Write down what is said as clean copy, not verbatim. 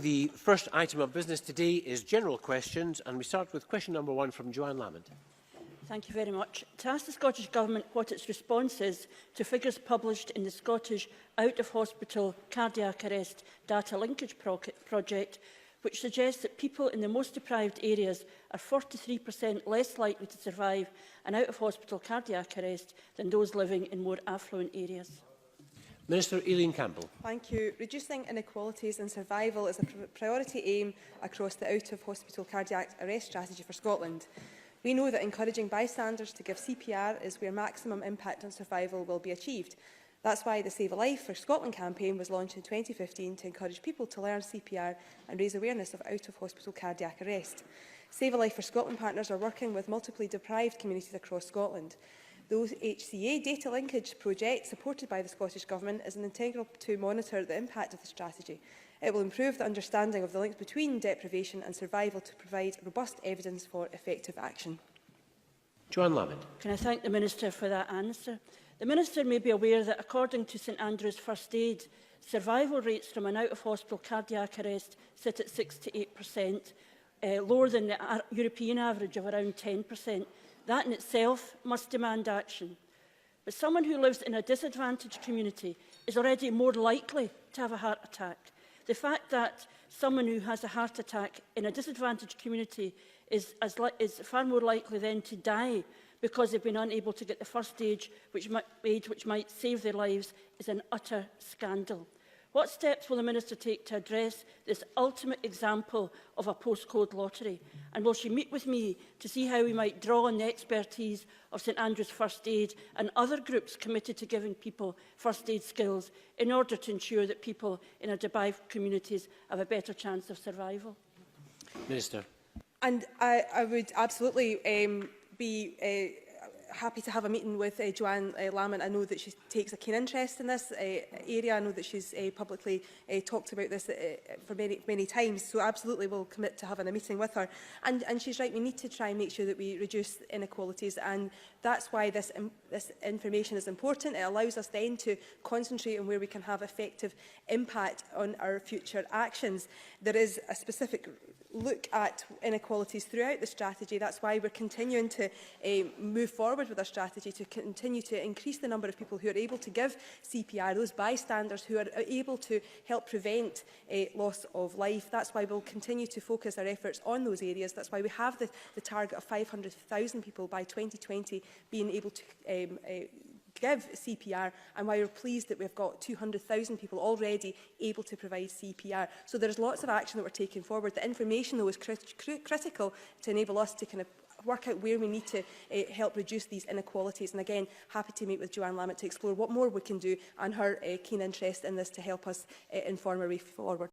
The first item of business today is general questions, and we start with question number 1 from Joanne Lamond. Thank you very much. To ask the Scottish Government what its response is to figures published in the Scottish Out-of-Hospital Cardiac Arrest Data Linkage Project, which suggests that people in the most deprived areas are 43% less likely to survive an out-of-hospital cardiac arrest than those living in more affluent areas. Minister Eileen Campbell. Thank you. Reducing inequalities in survival is a priority aim across the out-of-hospital cardiac arrest strategy for Scotland. We know that encouraging bystanders to give CPR is where maximum impact on survival will be achieved. That's why the Save a Life for Scotland campaign was launched in 2015 to encourage people to learn CPR and raise awareness of out-of-hospital cardiac arrest. Save a Life for Scotland partners are working with multiply deprived communities across Scotland. The HCA data linkage project, supported by the Scottish Government, is an integral to monitor the impact of the strategy. It will improve the understanding of the links between deprivation and survival to provide robust evidence for effective action. Joanne Lamond. Can I thank the Minister for that answer? The Minister may be aware that according to St Andrews First Aid, survival rates from an out-of-hospital cardiac arrest sit at 6 to 8%, lower than the European average of around 10%. That in itself must demand action. But someone who lives in a disadvantaged community is already more likely to have a heart attack. The fact that someone who has a heart attack in a disadvantaged community is far more likely then to die because they've been unable to get the first aid which might save their lives is an utter scandal. What steps will the Minister take to address this ultimate example of a postcode lottery? And will she meet with me to see how we might draw on the expertise of St Andrews First Aid and other groups committed to giving people first aid skills in order to ensure that people in our deprived communities have a better chance of survival? Minister. And I would absolutely be happy to have a meeting with Joanne Lamond. I know that she takes a keen interest in this area. I know that she's publicly talked about this for many times, so absolutely will commit to having a meeting with her. And she's right, we need to try and make sure that we reduce inequalities, and that's why this information is important. It allows us then to concentrate on where we can have effective impact on our future actions. There is a specific look at inequalities throughout the strategy. That's why we're continuing to move forward with our strategy to continue to increase the number of people who are able to give CPR, those bystanders who are able to help prevent loss of life. That's why we'll continue to focus our efforts on those areas. That's why we have the target of 500,000 people by 2020 being able to give CPR, and why we're pleased that we've got 200,000 people already able to provide CPR. So there's lots of action that we're taking forward. The information, though, is critical to enable us to kind of work out where we need to help reduce these inequalities. And again, happy to meet with Joanne Lamond to explore what more we can do and her keen interest in this to help us inform our way forward.